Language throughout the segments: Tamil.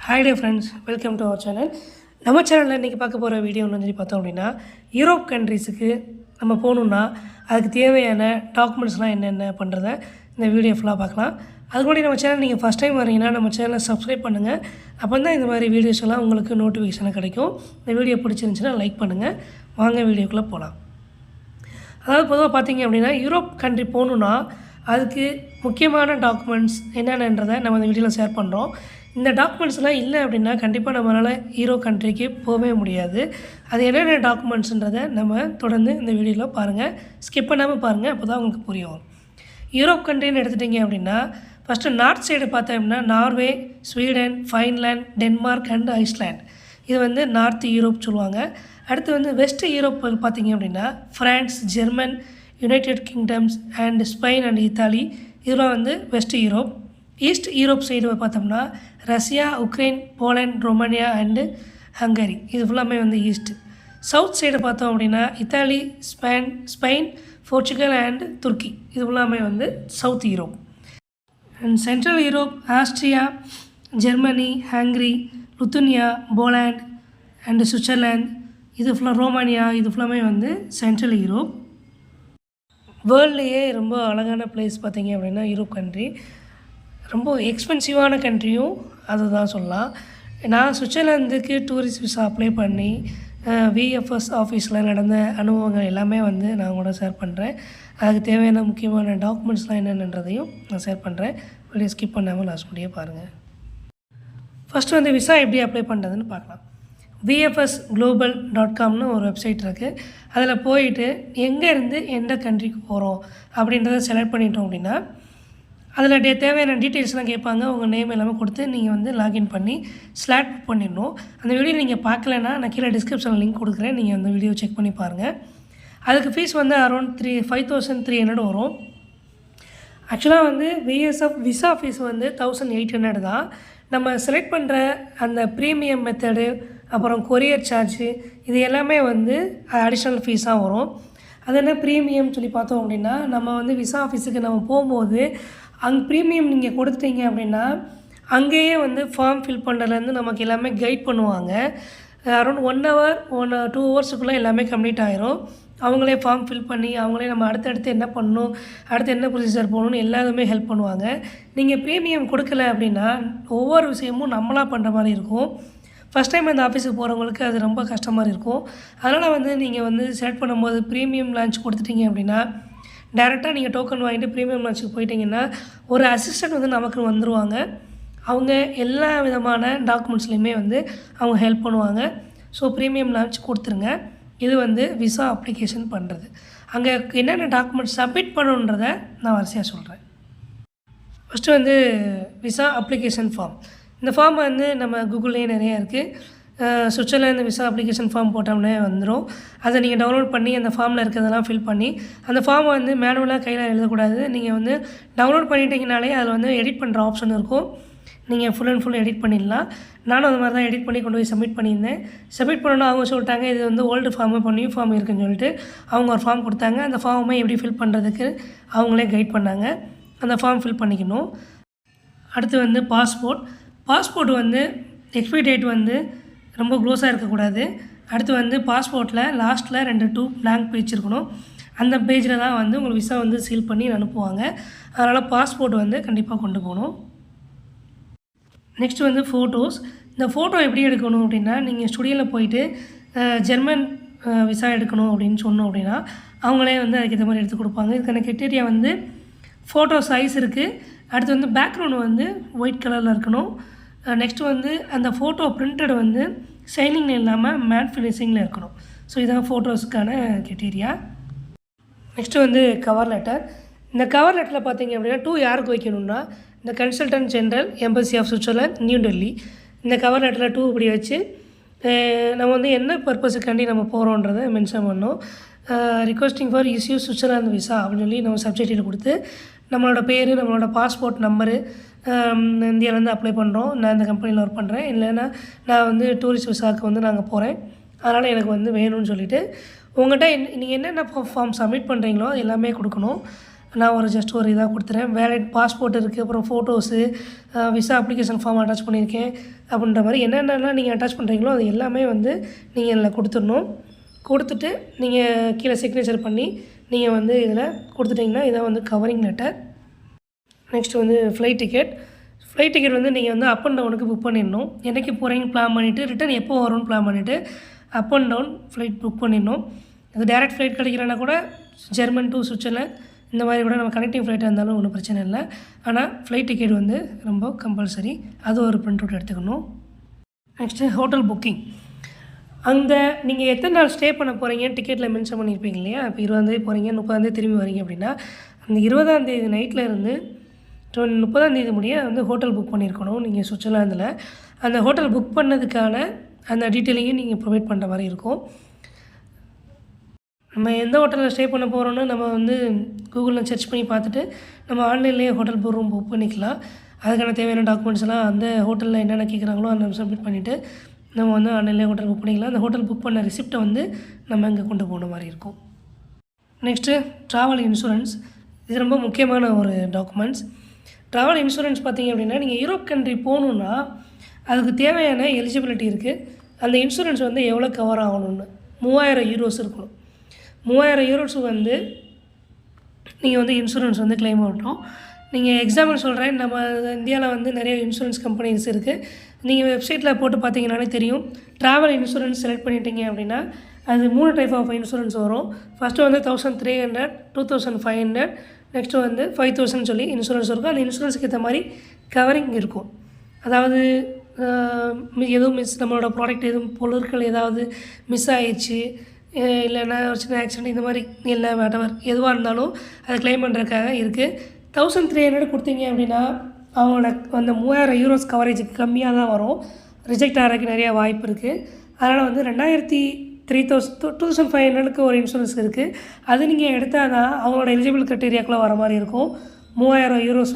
Hi dear friends, welcome to our channel. நம்ம சேனலில் இன்றைக்கி பார்க்க போகிற வீடியோ சொல்லி பார்த்தோம் அப்படின்னா யூரோப் கண்ட்ரீஸுக்கு நம்ம போகணுன்னா அதுக்கு தேவையான டாக்குமெண்ட்ஸ்லாம் என்னென்ன பண்ணுறத இந்த வீடியோ ஃபுல்லாக பார்க்கலாம். அதுக்கு முன்னாடி நம்ம சேனல் நீங்கள் ஃபஸ்ட் டைம் வரீங்கன்னா நம்ம சேனலை சப்ஸ்கிரைப் பண்ணுங்கள். அப்போ தான் இந்த மாதிரி வீடியோஸ் எல்லாம் உங்களுக்கு நோட்டிஃபிகேஷனாக கிடைக்கும். இந்த வீடியோ பிடிச்சிருந்துச்சுன்னா லைக் பண்ணுங்கள். வாங்க வீடியோக்குள்ளே போகலாம். அதாவது பொதுவாக பார்த்தீங்க அப்படின்னா யூரோப் கண்ட்ரி போகணுன்னா அதுக்கு முக்கியமான டாக்குமெண்ட்ஸ் என்னென்னன்றதை நம்ம இந்த வீடியோவில் ஷேர் பண்ணுறோம். இந்த டாக்குமெண்ட்ஸ்லாம் இல்லை அப்படின்னா கண்டிப்பாக நம்மளால் யூரோப் கண்ட்ரிக்கு போகவே முடியாது. அது என்னென்ன டாக்குமெண்ட்ஸுன்றதை நம்ம தொடர்ந்து இந்த வீடியோவில் பாருங்கள், ஸ்கிப் பண்ணாமல் பாருங்கள், அப்போ தான் உங்களுக்கு புரியும். யூரோப் கண்ட்ரின்னு எடுத்துட்டிங்க அப்படின்னா ஃபஸ்ட்டு நார்த் சைடு பார்த்தோம்னா Norway, Sweden, Finland, Denmark and Iceland. இது நார்த் யூரோப் சொல்லுவாங்க. அடுத்து வெஸ்ட் யூரோப் பார்த்திங்க அப்படின்னா France, German, united kingdoms and Spain and Italy. இதெல்லாம் west Europe. East Europe side பார்த்தோம்னா Russia, Ukraine, Poland, Romania and Hungary. இது ஃபுல்லாமே ஈஸ்ட். சவுத் சைடு பார்த்தோம் அப்படின்னா இத்தாலி, ஸ்பெயின், போர்ச்சுகல் அண்ட் துருக்கி. இது ஃபுல்லாமே south Europe. And central Europe Austria, Germany, Hungary, Lithuania, Poland and Switzerland. இது ஃபுல்லாக ரோமானியா. இது ஃபுல்லாமே சென்ட்ரல் யூரோப். வேர்ல்ட்லேயே ரொம்ப அழகான பிளேஸ் பார்த்திங்க அப்படின்னா யூரோப் கண்ட்ரி. ரொம்ப எக்ஸ்பென்சிவான கண்ட்ரியும் அதுதான் சொல்லலாம். நான் சுவிட்சர்லாந்துக்கு டூரிஸ்ட் விசா அப்ளை பண்ணி விஎஃப்எஸ் ஆஃபீஸில் நடந்த அனுபவங்கள் எல்லாமே நான் கூட ஷேர் பண்ணுறேன். அதுக்கு தேவையான முக்கியமான டாக்குமெண்ட்ஸ்லாம் என்னென்னன்றதையும் நான் ஷேர் பண்ணுறேன். வீடியோ ஸ்கிப் பண்ணாமல் லாஸ்ட் முடிய பாருங்கள். ஃபஸ்ட்டு விசா எப்படி அப்ளை பண்ணுறதுன்னு பார்க்கலாம். vfsglobal.comனு ஒரு வெப்சைட் இருக்குது. அதில் போயிட்டு எங்கேருந்து எந்த கண்ட்ரிக்கு போகிறோம் அப்படின்றத செலக்ட் பண்ணிட்டோம் அப்படின்னா அதில் தேவையான டீட்டெயில்ஸ்லாம் கேட்பாங்க. உங்கள் நேம் எல்லாமே கொடுத்து நீங்கள் லாகின் பண்ணி ஸ்லாட் புக் பண்ணிடணும். அந்த வீடியோ நீங்கள் பார்க்கலன்னா நான் கீழே டிஸ்கிரிப்ஷனில் லிங்க் கொடுக்குறேன். நீங்கள் அந்த வீடியோ செக் பண்ணி பாருங்கள். அதுக்கு ஃபீஸ் அரௌண்ட் 5300 வரும். ஆக்சுவலாக விசா ஃபீஸ் 1800 தான். நம்ம செலக்ட் பண்ணுற அந்த ப்ரீமியம் மெத்தடு, அப்புறம் கொரியர் சார்ஜு, இது எல்லாமே அடிஷ்னல் ஃபீஸாக வரும். அது என்ன ப்ரீமியம் சொல்லி பார்த்தோம் அப்படின்னா நம்ம விசா ஆஃபீஸுக்கு நம்ம போகும்போது அங்கே ப்ரீமியம் நீங்கள் கொடுத்துட்டீங்க அப்படின்னா அங்கேயே ஃபார்ம் ஃபில் பண்ணுறதுலேருந்து நமக்கு எல்லாமே கைட் பண்ணுவாங்க. அரௌண்ட் 1 hour 2 hours எல்லாமே கம்ப்ளீட் ஆகிரும். அவங்களே ஃபார்ம் ஃபில் பண்ணி அவங்களே நம்ம அடுத்தடுத்து என்ன பண்ணணும், அடுத்து என்ன ப்ரொசீஜர் போகணுன்னு எல்லாருமே ஹெல்ப் பண்ணுவாங்க. நீங்கள் ப்ரீமியம் கொடுக்கல அப்படின்னா ஒவ்வொரு விஷயமும் நம்மளாக பண்ணுற மாதிரி இருக்கும். ஃபஸ்ட் டைம் இந்த ஆஃபீஸுக்கு போகிறவங்களுக்கு அது ரொம்ப கஷ்டமாக இருக்கும். அதனால் நீங்கள் செலக்ட் பண்ணும்போது ப்ரீமியம் லான்ச் கொடுத்துட்டீங்க அப்படின்னா டேரெக்டாக நீங்கள் டோக்கன் வாங்கிட்டு ப்ரீமியம் லான்ச்சுக்கு போயிட்டீங்கன்னா ஒரு அசிஸ்டன்ட் நமக்கு வந்துடுவாங்க. அவங்க எல்லா விதமான டாக்குமெண்ட்ஸ்லையுமே அவங்க ஹெல்ப் பண்ணுவாங்க. ஸோ ப்ரீமியம் லான்ச் கொடுத்துருங்க. இது விசா அப்ளிகேஷன் பண்ணுறது. அங்கே என்னென்ன டாக்குமெண்ட்ஸ் சப்மிட் பண்ணணுன்றதை நான் வரிசையாக சொல்கிறேன். First visa application form. இந்த ஃபார்ம் நம்ம கூகுள்லேயே நிறையா இருக்குது. சுவிட்சர்லாந்து விசா அப்ளிகேஷன் ஃபார்ம் போட்டோம்னே வந்துடும். அதை நீங்கள் டவுன்லோட் பண்ணி அந்த ஃபார்மில் இருக்கிறதெல்லாம் ஃபில் பண்ணி அந்த ஃபார்மை மேனுவலாக கையில் எழுதக்கூடாது. நீங்கள் டவுன்லோட் பண்ணிட்டீங்கனாலே அதில் எடிட் பண்ணுற ஆப்ஷன் இருக்கும். நீங்கள் ஃபுல் அண்ட் ஃபுல் எடிட் பண்ணிடலாம். நானும் அந்த மாதிரி தான் எடிட் பண்ணி கொண்டு போய் சப்மிட் பண்ணியிருந்தேன். சப்மிட் பண்ணணும் அவங்க சொல்லிட்டாங்க இது ஓல்டு ஃபார்ம் இப்போ நியூ ஃபார்ம் இருக்குதுன்னு சொல்லிட்டு அவங்க ஒரு ஃபார்ம் கொடுத்தாங்க. அந்த ஃபார்மை எப்படி ஃபில் பண்ணுறதுக்கு அவங்களே கைட் பண்ணாங்க. அந்த ஃபார்ம் ஃபில் பண்ணிக்கணும். அடுத்து பாஸ்போர்ட் எக்ஸ்பைரி டேட் ரொம்ப க்ளோஸாக இருக்கக்கூடாது. அடுத்து பாஸ்போர்ட்டில் லாஸ்ட்டில் 2 blank பேஜ் இருக்கணும். அந்த பேஜில் தான் உங்களுக்கு விசா சீல் பண்ணி அனுப்புவாங்க. அதனால் பாஸ்போர்ட் கண்டிப்பாக கொண்டு போகணும். Next photos. இந்த ஃபோட்டோ எப்படி எடுக்கணும் அப்படின்னா நீங்கள் ஸ்டுடியோவில் போயிட்டு ஜெர்மன் விசா எடுக்கணும் அப்படின்னு சொன்னோம் அப்படின்னா அவங்களே அதுக்கேற்ற மாதிரி எடுத்து கொடுப்பாங்க. இதுக்கான கிரைட்டீரியா ஃபோட்டோ சைஸ் இருக்குது. அடுத்து பேக்ரவுண்டு ஒயிட் கலரில் இருக்கணும். நெக்ஸ்ட்டு அந்த ஃபோட்டோ பிரிண்டட் ஷைனிங் இல்லாமல் மேட் ஃபினிஷிங்கில் இருக்கணும். ஸோ இதான் ஃபோட்டோஸுக்கான கிரைட்டீரியா. Next cover letter. இந்த கவர் லெட்டரில் பார்த்தீங்க அப்படின்னா யாருக்கு வைக்கணும்னா இந்த consultant general embassy of Switzerland New Delhi. இந்த கவர் லெட்டரில் இப்படி வச்சு நம்ம என்ன பர்பஸுக்காண்டி நம்ம போகிறோன்றதை மென்ஷன் பண்ணோம். Requesting for issue Switzerland visa அப்படின்னு சொல்லி நம்ம சப்ஜெக்டில் கொடுத்து நம்மளோட பேர், நம்மளோட பாஸ்போர்ட் நம்பரு, இந்தியாவிலேருந்து அப்ளை பண்ணுறோம், நான் இந்த கம்பெனியில் ஒர்க் பண்ணுறேன், இல்லைன்னா நான் டூரிஸ்ட் விசாவுக்கு நாங்கள் போகிறேன், அதனால் எனக்கு வேணும்னு சொல்லிவிட்டு உங்கள்கிட்ட நீங்கள் என்னென்ன ஃபார்ம் சப்மிட் பண்ணுறீங்களோ எல்லாமே கொடுக்கணும். நான் ஜஸ்ட் ஒரு இதாக கொடுத்துறேன். வேலிட் பாஸ்போர்ட் இருக்குது, அப்புறம் photos, visa application form attach பண்ணியிருக்கேன் அப்படின்ற மாதிரி என்னென்னலாம் நீங்கள் அட்டாச் பண்ணுறீங்களோ அது எல்லாமே நீங்கள் இதில் கொடுத்துடணும். கொடுத்துட்டு நீங்கள் கீழே சிக்னேச்சர் பண்ணி நீங்கள் இதில் கொடுத்துட்டிங்கன்னா இதான் covering letter. Next flight ticket. Flight ticket நீங்கள் அப் அண்ட் டவுனுக்கு புக் பண்ணிடணும். என்றைக்கு போகிறீங்கன்னு பிளான் பண்ணிவிட்டு ரிட்டன் எப்போ வரும்னு பிளான் பண்ணிவிட்டு up and down flight book பண்ணிடணும். அது டேரெக்ட் ஃப்ளைட் கிடைக்கிறனா கூட ஜெர்மன் டு சுவிட்சர்லாந்து இந்த மாதிரி கூட நம்ம கனெக்டிங் ஃப்ளைட்டாக இருந்தாலும் ஒன்றும் பிரச்சனை இல்லை. ஆனால் ஃப்ளைட் டிக்கெட் ரொம்ப கம்பல்சரி. அது ஒரு பிரிண்ட் அவுட் எடுத்துக்கணும். Next hotel booking. அந்த நீங்கள் எத்தனை நாள் ஸ்டே பண்ண போகிறீங்க டிக்கெட்டில் மென்ஷன் பண்ணியிருப்பீங்க இல்லையா? இப்போ 20ஆந்தேதி போகிறீங்க, 30ஆந்தேதி திரும்பி வரீங்க அப்படின்னா அந்த 20ஆந்தேதி நைட்டில் இருந்து 30ஆந்தேதி முடிய ஹோட்டல் புக் பண்ணியிருக்கணும் நீங்கள் சுவிட்சர்லாந்தில். அந்த ஹோட்டல் புக் பண்ணதுக்கான அந்த டீட்டெயிலையும் நீங்கள் ப்ரொவைட் பண்ணுற மாதிரி இருக்கும். நம்ம எந்த ஹோட்டலில் ஸ்டே பண்ண போகிறோன்னு நம்ம கூகுளில் சர்ச் பண்ணி பார்த்துட்டு நம்ம ஆன்லைன்லேயே ஹோட்டல் ரூம் புக் பண்ணிக்கலாம். அதுக்கான தேவையான டாக்குமெண்ட்ஸ் எல்லாம் அந்த ஹோட்டலில் என்னென்ன கேட்குறாங்களோ அதை நம்ம சப்மிட் பண்ணிவிட்டு நம்ம ஆன்லைன்லேயே ஹோட்டல் புக் பண்ணிக்கலாம். அந்த ஹோட்டல் புக் பண்ண ரிசிப்ட்டை நம்ம இங்கே கொண்டு போன மாதிரி இருக்கும். Next travel insurance. இது ரொம்ப முக்கியமான ஒரு டாக்குமெண்ட்ஸ். ட்ராவல் இன்சூரன்ஸ் பார்த்திங்க அப்படின்னா நீங்கள் யூரோப் கண்ட்ரி போகணுன்னா அதுக்கு தேவையான எலிஜிபிலிட்டி இருக்குது. அந்த இன்சூரன்ஸ் எவ்வளோ கவர் ஆகணும்னு 3000 யூரோஸ் இருக்கணும். 3000 யூரோஸ் நீங்கள் இன்சூரன்ஸ் க்ளைம் பண்ணணும். நீங்கள் எக்ஸாம்பிள் சொல்கிறேன், நம்ம இந்தியாவில் நிறைய இன்சூரன்ஸ் கம்பெனிஸ் இருக்குது. நீங்கள் வெப்சைட்டில் போட்டு பார்த்தீங்கன்னாலே தெரியும். ட்ராவல் இன்சூரன்ஸ் செலக்ட் பண்ணிட்டீங்க அப்படின்னா அது 3 டைப் ஆஃப் இன்சூரன்ஸ் வரும். ஃபஸ்ட்டு 1300, 2500, நெக்ஸ்ட்டு 5000 சொல்லி இன்சூரன்ஸ் இருக்கும். அந்த இன்சூரன்ஸுக்கு ஏற்ற மாதிரி கவரிங் இருக்கும். அதாவது எதுவும் நம்மளோட ப்ராடக்ட் எதுவும் பொருட்கள் ஏதாவது மிஸ் ஆகிடுச்சு, இல்லைன்னா ஒரு சின்ன ஆக்சிடென்ட் இந்த மாதிரி இல்லை வாட்டவர் எதுவாக இருந்தாலும் அதை க்ளைம் பண்ணுறதுக்காக இருக்குது. 1300 கொடுத்தீங்க அப்படின்னா அவங்களோட அந்த 3000 யூரோஸ் கவரேஜுக்கு கம்மியாக தான் வரும். ரிஜெக்ட் ஆகிறதுக்கு நிறையா வாய்ப்பு இருக்குது. அதனால் 2500க்கு ஒரு இன்சூரன்ஸ் இருக்குது. அது நீங்கள் எடுத்தால் தான் அவங்களோட எலிஜிபிள் க்ரைட்டீரியாக்குள்ளே வர மாதிரி இருக்கும். 3000 யூரோஸ்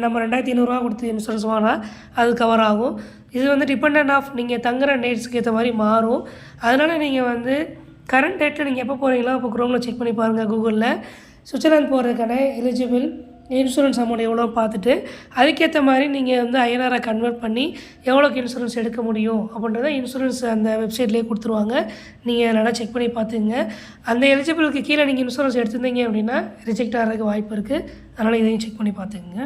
நம்ம 2500 கொடுத்து இன்சூரன்ஸ் வாங்கினா அது கவர் ஆகும். இது டிபெண்ட் ஆஃப் நீங்கள் தங்குற டேட்ஸுக்கு ஏற்ற மாதிரி மாறும். அதனால் நீங்கள் கரண்ட் டேட்டில் நீங்கள் எப்போ போகிறீங்களோ அப்போ க்ரோமில் செக் பண்ணி பாருங்கள். கூகுளில் சுவிட்சர்லாந்து போகிறதுக்கான எலிஜிபிள் இன்சூரன்ஸ் அமௌண்ட் எவ்வளோ பார்த்துட்டு அதுக்கேற்ற மாதிரி நீங்கள் ஐஎன்ஆரை கன்வெர்ட் பண்ணி எவ்வளோக்கு இன்சூரன்ஸ் எடுக்க முடியும் அப்படின்றத இன்சூரன்ஸ் அந்த வெப்சைட்லேயே கொடுத்துருவாங்க. நீங்கள் நல்லா செக் பண்ணி பார்த்துங்க. அந்த எலிஜிபிளுக்கு கீழே நீங்கள் இன்சூரன்ஸ் எடுத்துருந்தீங்க அப்படின்னா ரிஜெக்ட் ஆகிறதுக்கு வாய்ப்பு இருக்குது. அதனால் இதையும் செக் பண்ணி பார்த்துக்குங்க.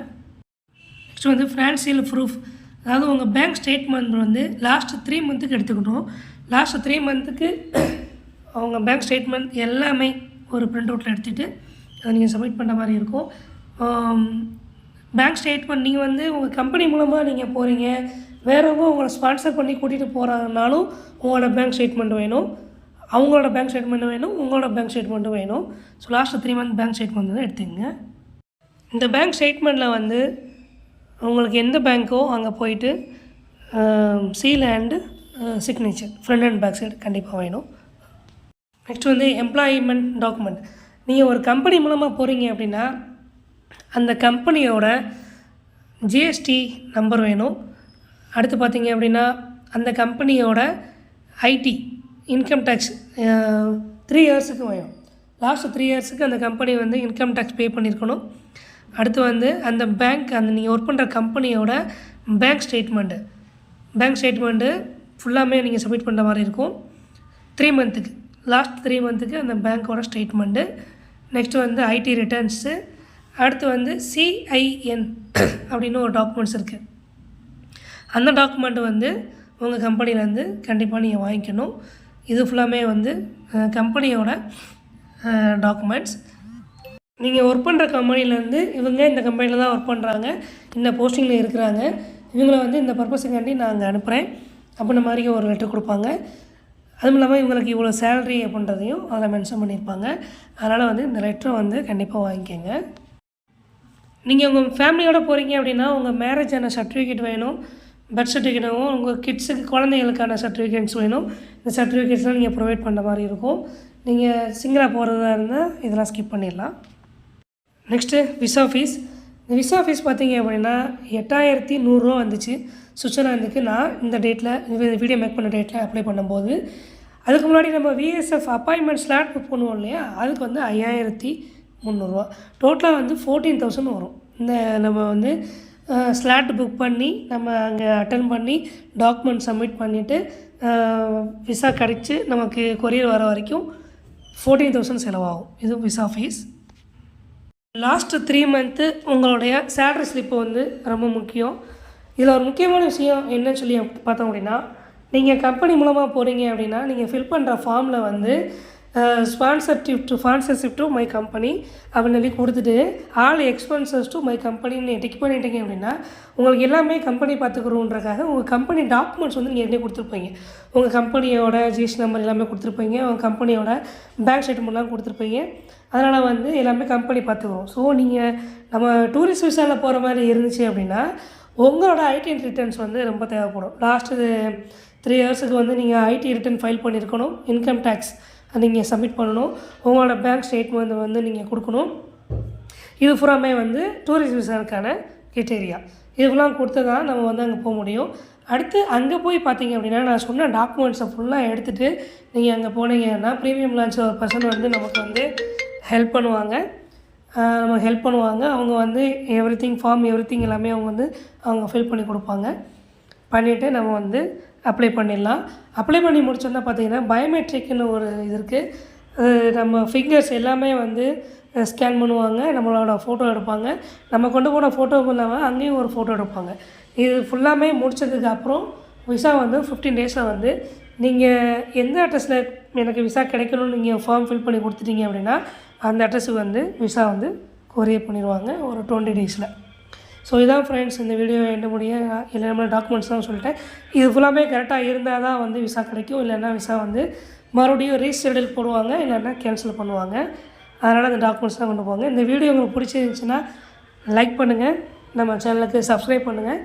Next financial proof. அதாவது உங்கள் பேங்க் ஸ்டேட்மெண்ட் லாஸ்ட்டு 3 மந்த்துக்கு எடுத்துக்கணும். லாஸ்ட்டு 3 மந்த்துக்கு அவங்க பேங்க் ஸ்டேட்மெண்ட் எல்லாமே ஒரு பிரிண்ட் அவுட்டில் எடுத்துகிட்டு அதை நீங்கள் சப்மிட் பண்ணுற மாதிரி இருக்கும். பேங்க் ஸ்டேட்மெண்ட் நீங்கள் உங்கள் கம்பெனி மூலமாக நீங்கள் போகிறீங்க, வேறவங்க உங்களை ஸ்பான்சர் பண்ணி கூட்டிகிட்டு போகிறாங்கனாலும் உங்களோட பேங்க் ஸ்டேட்மெண்ட் வேணும், அவங்களோட பேங்க் ஸ்டேட்மெண்ட் வேணும், உங்களோட பேங்க் ஸ்டேட்மெண்ட்டும் வேணும். So last 3 month bank statement எடுத்துங்க. இந்த பேங்க் ஸ்டேட்மெண்ட்டில் உங்களுக்கு எந்த பேங்க்கோ அங்கே போயிட்டு seal and signature front and back side கண்டிப்பாக வேணும். Next employment document. நீங்கள் ஒரு கம்பெனி மூலமாக போகிறீங்க அப்படின்னா அந்த கம்பெனியோட ஜிஎஸ்டி நம்பர் வேணும். அடுத்து பார்த்தீங்க அப்படின்னா அந்த கம்பெனியோட ஐடி இன்கம் டேக்ஸ் 3 இயர்ஸுக்கு வேணும். லாஸ்ட்டு 3 இயர்ஸுக்கு அந்த கம்பெனி இன்கம் டேக்ஸ் பே பண்ணியிருக்கணும். அடுத்து அந்த பேங்க் அந்த நீங்கள் ஒர்க் பண்ணுற கம்பெனியோட பேங்க் ஸ்டேட்மெண்ட்டு ஃபுல்லாமே நீங்கள் சப்மிட் பண்ணுற மாதிரி இருக்கும். 3 மந்த்துக்கு லாஸ்ட் 3 மந்த்துக்கு அந்த பேங்க்கோட ஸ்டேட்மெண்ட்டு. Next IT returns. அடுத்து சிஐஎன் அப்படின்னு ஒரு டாக்குமெண்ட்ஸ் இருக்குது. அந்த டாக்குமெண்ட்டு உங்கள் கம்பெனிலேருந்து கண்டிப்பாக நீங்கள் வாங்கிக்கணும். இது ஃபுல்லாமே கம்பெனியோட டாக்குமெண்ட்ஸ். நீங்கள் ஒர்க் பண்ணுற கம்பெனிலேருந்து இவங்க இந்த கம்பெனியில் தான் ஒர்க் பண்ணுறாங்க, இந்த போஸ்டிங்கில் இருக்கிறாங்க, இவங்கள இந்த பர்பஸுக்காண்டி நான் அங்கே அனுப்புகிறேன் அப்படின்ற மாதிரி ஒரு லெட்டர் கொடுப்பாங்க. அதுவும் இல்லாமல் இவங்களுக்கு இவ்வளோ சேலரி அப்படின்றதையும் அதில் மென்ஷன் பண்ணியிருப்பாங்க. அதனால் இந்த லெட்டரை கண்டிப்பாக வாங்கிக்கோங்க. நீங்கள் உங்கள் ஃபேமிலியோடு போகிறீங்க அப்படின்னா உங்கள் மேரேஜான சர்டிஃபிகேட் வேணும், பர்த் சர்டிஃபிகேட் வேணும், உங்கள் கிட்ஸுக்கு குழந்தைகளுக்கான சர்டிஃபிகேட்ஸ் வேணும். இந்த சர்டிஃபிகேட்ஸ்லாம் நீங்கள் ப்ரொவைட் பண்ணுற மாதிரி இருக்கும். நீங்கள் சிங்கிளாக போகிறதா இருந்தால் இதெல்லாம் ஸ்கிப் பண்ணிடலாம். Next visa fees. இந்த விசா ஃபீஸ் பார்த்தீங்க அப்படின்னா 8100 வந்துச்சு சுவிட்சர்லாந்துக்கு. நான் இந்த டேட்டில் வீடியோ மேக் பண்ண டேட்டில் அப்ளை பண்ணும்போது, அதுக்கு முன்னாடி நம்ம விஎஸ்எஃப் அப்பாயின்மெண்ட் ஸ்லாட் புக் பண்ணுவோம் இல்லையா, அதுக்கு 5000 300 டோட்டலாக வந்து 14,000 வரும். இந்த நம்ம வந்து ஸ்லாட் புக் பண்ணி நம்ம அங்கே அட்டன் பண்ணி டாக்குமெண்ட் சப்மிட் பண்ணிவிட்டு விசா கிடச்சி நமக்கு கொரியர் வர வரைக்கும் 14,000 செலவாகும். இது விசா ஃபீஸ். லாஸ்ட்டு 3 மந்த்து உங்களுடைய சேலரி ஸ்லிப்பு வந்து ரொம்ப முக்கியம். இதில் ஒரு முக்கியமான விஷயம் என்னன்னு சொல்லி பார்த்தோம் அப்படின்னா, நீங்கள் கம்பெனி மூலமாக போகிறீங்க அப்படின்னா நீங்கள் ஃபில் பண்ணுற ஃபார்மில் வந்து ஸ்பான்சர்ஷிப் டு மை கம்பெனி அப்படின்னு சொல்லி கொடுத்துட்டு ஆல் எக்ஸ்பென்சஸ் டு மை கம்பெனின்னு டிக் பண்ணிட்டீங்க அப்படின்னா உங்களுக்கு எல்லாமே கம்பெனி பார்த்துக்கிறோன்றக்காக உங்கள் கம்பெனி டாக்குமெண்ட்ஸ் வந்து நீங்கள் என்ன கொடுத்துருப்பீங்க. உங்கள் கம்பெனியோட ஜிஎஸ்டி நம்பர் எல்லாமே கொடுத்துருப்பீங்க, உங்கள் கம்பெனியோட பேங்க் ஸ்டேட்மெண்ட்லாம் கொடுத்துருப்பீங்க. அதனால் வந்து எல்லாமே கம்பெனி பார்த்துக்குவோம். ஸோ நீங்கள் நம்ம டூரிஸ்ட் விசாவில் போகிற மாதிரி இருந்துச்சு அப்படின்னா உங்களோட ஐடி ரிட்டர்ன்ஸ் வந்து ரொம்ப தேவைப்படும். லாஸ்ட்டு 3 இயர்ஸுக்கு வந்து நீங்கள் ஐடி ரிட்டர்ன் ஃபைல் பண்ணியிருக்கணும். இன்கம் டேக்ஸ் நீங்கள் சப்மிட் பண்ணணும். உங்களோட பேங்க் ஸ்டேட்மெண்ட் வந்து நீங்கள் கொடுக்கணும். இது ஃபுல்லாமே வந்து டூரிஸ்ட் விசாவுக்கான கிரைட்டீரியா. இதுக்கெல்லாம் கொடுத்து தான் நம்ம வந்து அங்கே போக முடியும். அடுத்து அங்கே போய் பார்த்தீங்க அப்படின்னா நான் சொன்ன டாக்குமெண்ட்ஸை ஃபுல்லாக எடுத்துகிட்டு நீங்கள் அங்கே போனீங்கன்னா ப்ரீமியம் லான்ச் ஒரு பர்சன் வந்து நமக்கு வந்து ஹெல்ப் பண்ணுவாங்க. அவங்க வந்து ஃபார்ம் எவ்ரிதிங் எல்லாமே அவங்க ஃபில் பண்ணி கொடுப்பாங்க. பண்ணிவிட்டு நம்ம வந்து அப்ளை பண்ணிடலாம். அப்ளை பண்ணி முடிச்சோன்னா பார்த்தீங்கன்னா பயோமெட்ரிக்னு ஒரு இது இருக்குது. நம்ம ஃபிங்கர்ஸ் எல்லாமே வந்து ஸ்கேன் பண்ணுவாங்க, நம்மளோட ஃபோட்டோ எடுப்பாங்க. நம்ம கொண்டு போன ஃபோட்டோ இல்லாமல் அங்கேயும் ஒரு ஃபோட்டோ எடுப்பாங்க. இது ஃபுல்லாமே முடித்ததுக்கப்புறம் விசா வந்து 15 டேஸில் வந்து நீங்கள் எந்த அட்ரஸில் எனக்கு விசா கிடைக்கணும்னு நீங்கள் ஃபார்ம் ஃபில் பண்ணி கொடுத்துட்டீங்க அப்படின்னா அந்த அட்ரஸுக்கு வந்து விசா வந்து கொரியர் பண்ணிடுவாங்க ஒரு 20 டேஸில். ஸோ இதான் ஃப்ரெண்ட்ஸ் இந்த வீடியோ எந்த முடிய எல்லாமே டாக்குமெண்ட்ஸ் தான் சொல்லிட்டேன். இது ஃபுல்லாமே கரெக்டாக இருந்தால் தான் வந்து விசா கிடைக்கும். இல்லைன்னா விசா வந்து மறுபடியும் ரீஷெடியூல் போடுவாங்க, இல்லைன்னா கேன்சல் பண்ணுவாங்க. அதனால் அந்த டாக்குமெண்ட்ஸ் தான் கொண்டு போவாங்க. இந்த வீடியோ உங்களுக்கு பிடிச்சிருந்துச்சுன்னா லைக் பண்ணுங்கள், நம்ம சேனலுக்கு சப்ஸ்கிரைப் பண்ணுங்கள்.